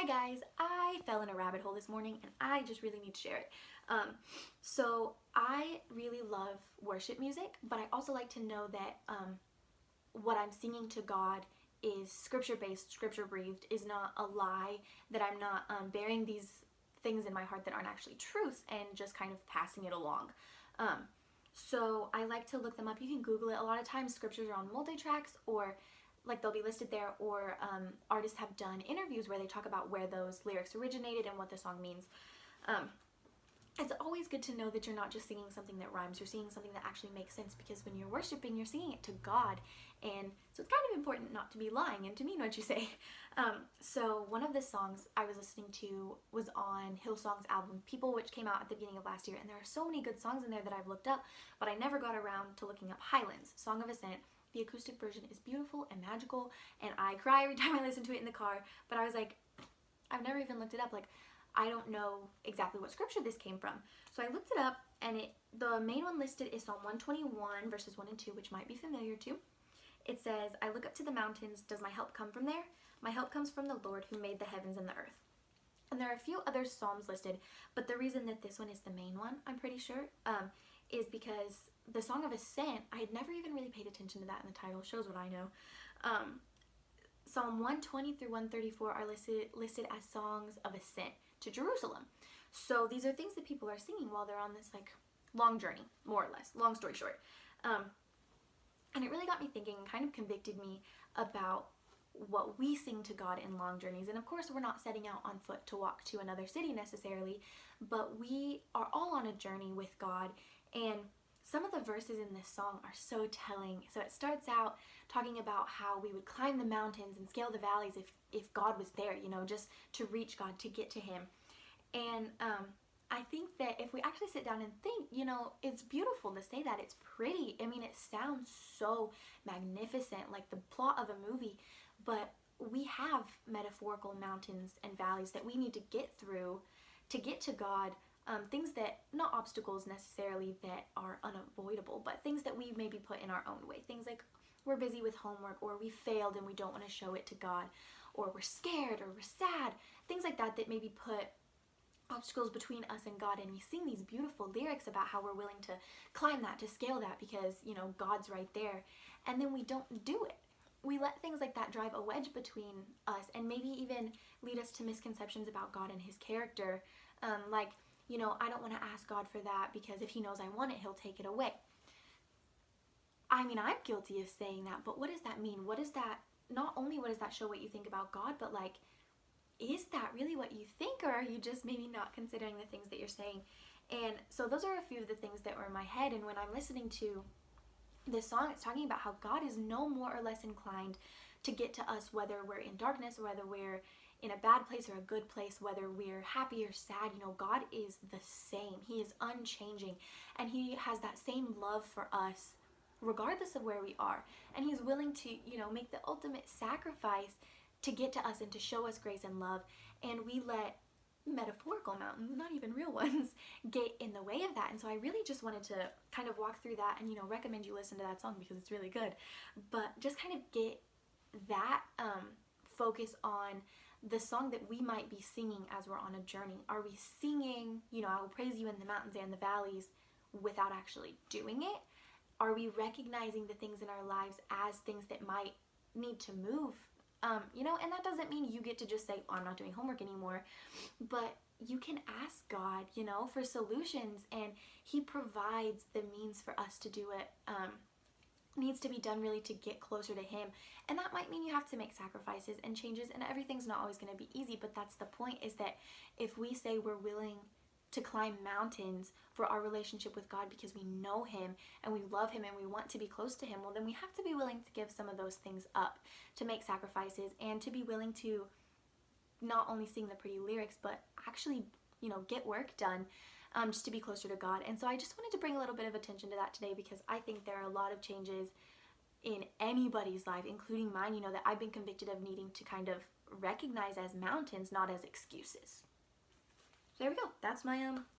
Hi guys, I fell in a rabbit hole this morning and I just really need to share it. So I really love worship music, but I also like to know that what I'm singing to God is scripture-based, scripture-breathed, is not a lie, that I'm not bearing these things in my heart that aren't actually truths and just kind of passing it along. So I like to look them up. You can Google it. A lot of times scriptures are on multi-tracks, or like they'll be listed there, or artists have done interviews where they talk about where those lyrics originated and what the song means. It's always good to know that you're not just singing something that rhymes, you're singing something that actually makes sense, because when you're worshiping, you're singing it to God, and so it's kind of important not to be lying and to mean what you say. So one of the songs I was listening to was on Hillsong's album People, which came out at the beginning of last year, and there are so many good songs in there that I've looked up, but I never got around to looking up Highlands, Song of Ascent. The acoustic version is beautiful and magical, and I cry every time I listen to it in the car, but I was like, I've never even looked it up. Like, I don't know exactly what scripture this came from. So I looked it up, and the main one listed is Psalm 121, verses 1 and 2, which might be familiar to. It says, I look up to the mountains. Does my help come from there? My help comes from the Lord who made the heavens and the earth. And there are a few other psalms listed, but the reason that this one is the main one, I'm pretty sure, is because the Song of Ascent, I had never even really paid attention to that in the title, shows what I know. Psalm 120 through 134 are listed as songs of ascent to Jerusalem. So these are things that people are singing while they're on this like long journey, more or less, long story short. And it really got me thinking and kind of convicted me about what we sing to God in long journeys. And of course, we're not setting out on foot to walk to another city necessarily, but we are all on a journey with God. And some of the verses in this song are so telling. So it starts out talking about how we would climb the mountains and scale the valleys if God was there, you know, just to reach God, to get to Him. And I think that if we actually sit down and think, you know, it's beautiful to say that. It's pretty. I mean, it sounds so magnificent, like the plot of a movie. But we have metaphorical mountains and valleys that we need to get through to get to God. Things that, not obstacles necessarily that are unavoidable, but things that we maybe put in our own way. Things like we're busy with homework, or we failed and we don't want to show it to God, or we're scared, or we're sad. Things like that maybe put obstacles between us and God, and we sing these beautiful lyrics about how we're willing to climb that, to scale that, because, you know, God's right there. And then we don't do it. We let things like that drive a wedge between us and maybe even lead us to misconceptions about God and His character. Like, you know, I don't want to ask God for that because if He knows I want it, He'll take it away. I mean, I'm guilty of saying that, but what does that mean? What does that, not only what does that show what you think about God, but like, is that really what you think, or are you just maybe not considering the things that you're saying? And so those are a few of the things that were in my head, and when I'm listening to this song, it's talking about how God is no more or less inclined to get to us, whether we're in darkness, or whether we're in a bad place or a good place, whether we're happy or sad. You know, God is the same. He is unchanging, and He has that same love for us regardless of where we are. And He's willing to, you know, make the ultimate sacrifice to get to us and to show us grace and love. And we let metaphorical mountains, not even real ones, get in the way of that. And so I really just wanted to kind of walk through that and, you know, recommend you listen to that song because it's really good. But just kind of get that focus on the song that we might be singing as we're on a journey. Are we singing, you know, I will praise you in the mountains and the valleys without actually doing it? Are we recognizing the things in our lives as things that might need to move? You know, and that doesn't mean you get to just say, oh, I'm not doing homework anymore, but you can ask God, you know, for solutions, and He provides the means for us to do it. Needs to be done really to get closer to Him, and that might mean you have to make sacrifices and changes, and everything's not always going to be easy, but that's the point, is that if we say we're willing to climb mountains for our relationship with God because we know Him and we love Him and we want to be close to Him, well, then we have to be willing to give some of those things up, to make sacrifices, and to be willing to not only sing the pretty lyrics, but actually, you know, get work done, just to be closer to God. And so I just wanted to bring a little bit of attention to that today, because I think there are a lot of changes in anybody's life, including mine, you know, that I've been convicted of needing to kind of recognize as mountains, not as excuses. So there we go. That's my